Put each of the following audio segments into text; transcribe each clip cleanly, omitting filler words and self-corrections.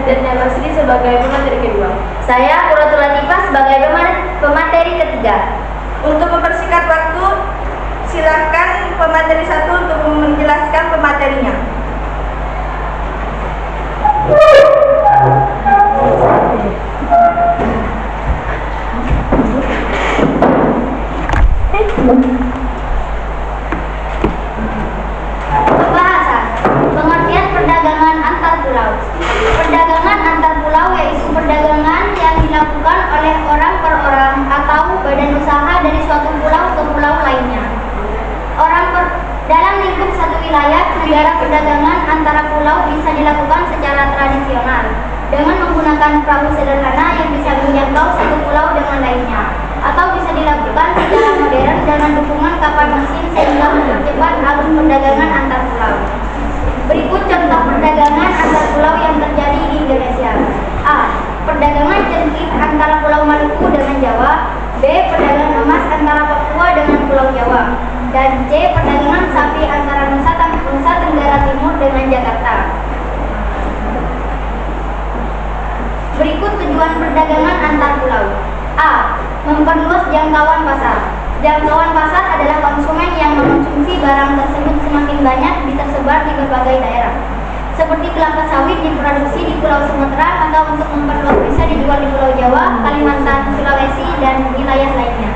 dan Basri sebagai pemateri kedua. Saya Quratul Latifah sebagai pemateri ketiga. Untuk mempersingkat waktu, silakan pemateri 1 untuk menjelaskan pematerinya. Pembahasan pengertian perdagangan antar pulau. Perdagangan antar pulau yaitu perdagangan yang dilakukan oleh orang per orang atau badan usaha dari suatu pulau ke pulau lainnya. Dalam lingkup satu wilayah, negara perdagangan antara pulau bisa dilakukan secara tradisional dengan menggunakan perahu sederhana yang bisa menjangkau satu pulau dengan lainnya, atau bisa dilakukan secara modern dengan dukungan kapal mesin sehingga mempercepat arus perdagangan antar pulau. Berikut contoh perdagangan antar pulau yang terjadi di Indonesia. A. Perdagangan jangkit antara Pulau Maluku dengan Jawa. B. Perdagangan emas antara Papua dengan Pulau Jawa. Dan C. Perdagangan sapi antara Nusa Tenggara Timur dengan Jakarta. Berikut tujuan perdagangan antar pulau. A. Memperluas jangkauan pasar. Jangkauan pasar adalah konsumen yang mengonsumsi barang tersebut semakin banyak tersebar di berbagai daerah. Seperti kelapa sawit diproduksi di Pulau Sumatera, maka untuk memperluas bisa dijual di Pulau Jawa, Kalimantan, Sulawesi, dan wilayah lainnya.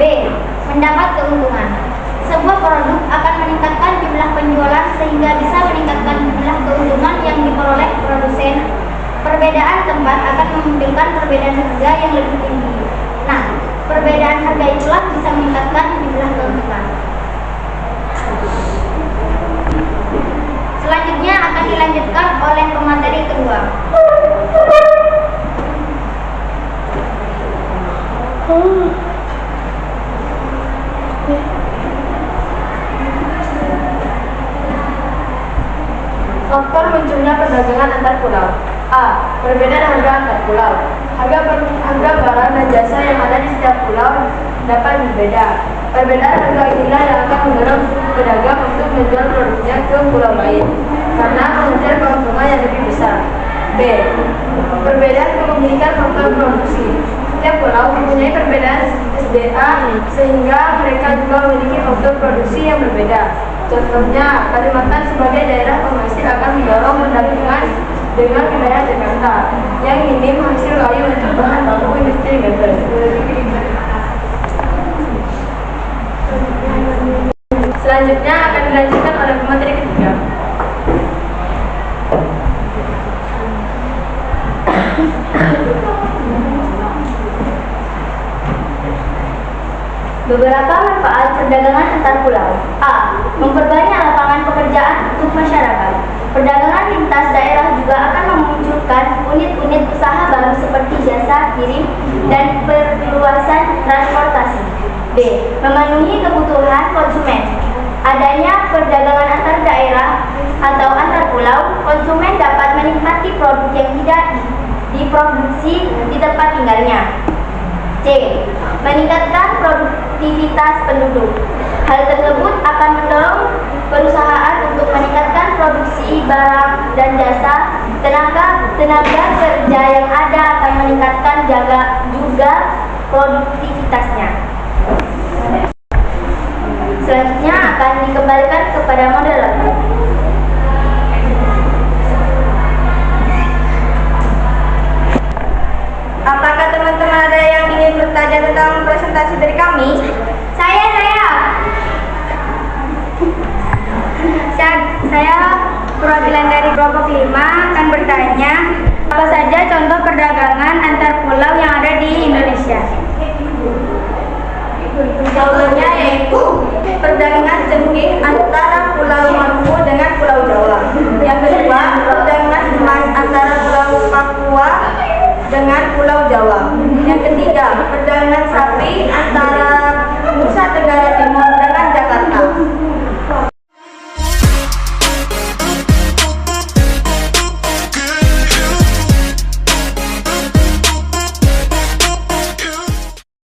B. Mendapat keuntungan. Sebuah produk akan meningkatkan jumlah penjualan sehingga bisa meningkatkan jumlah keuntungan yang diperoleh produsen. Perbedaan tempat akan memunculkan perbedaan harga yang lebih tinggi. Nah, perbedaan harga itulah bisa meningkatkan jumlah keuntungan. Selanjutnya akan dilanjutkan oleh pemateri kedua. Faktor munculnya perdagangan antar pulau. A. Perbedaan harga antar pulau. Harga barang dan jasa yang ada di setiap pulau dapat berbeda. Perbedaan harga inilah yang akan mendorong pedagang untuk menjual produknya ke pulau lain karena mengejar keuntungan yang lebih besar. B. Perbedaan kepemilikan faktor produksi. Setiap pulau mempunyai perbedaan SDA sehingga mereka juga memiliki faktor produksi yang berbeda. Contohnya, Kalimantan sebagai daerah penghasil akan mendorong perdagangan dengan wilayah Jakarta yang minim hasil kayu untuk bahan baku industri geber. Selanjutnya akan dilanjutkan oleh pemateri ketiga. Beberapa manfaat perdagangan antar pulau. A. Memperbanyak lapangan pekerjaan untuk masyarakat. Perdagangan lintas daerah juga akan memunculkan unit-unit usaha baru seperti jasa kirim dan perluasan transportasi. B. Memenuhi kebutuhan konsumen. Adanya perdagangan antar daerah atau antar pulau, konsumen dapat menikmati produk yang tidak diproduksi di tempat tinggalnya. C. Meningkatkan produktivitas penduduk. Hal tersebut akan mendorong perusahaan untuk meningkatkan produksi barang dan jasa. Tenaga kerja yang ada akan meningkatkan juga produktivitasnya. Selanjutnya akan dikembalikan kepada moderator. Apakah teman-teman ada yang ingin bertanya tentang presentasi dari kami? Saya perwakilan dari kelompok 5 akan bertanya apa saja contoh perdagangan antar pulau yang ada di Indonesia. Contohnya yaitu perdagangan jengking antara Pulau Maluku dengan Pulau Jawa. Yang kedua, perdagangan emas antara Pulau Papua dengan Pulau Jawa. Yang ketiga, perdagangan sapi antara Nusa Tenggara Timur dengan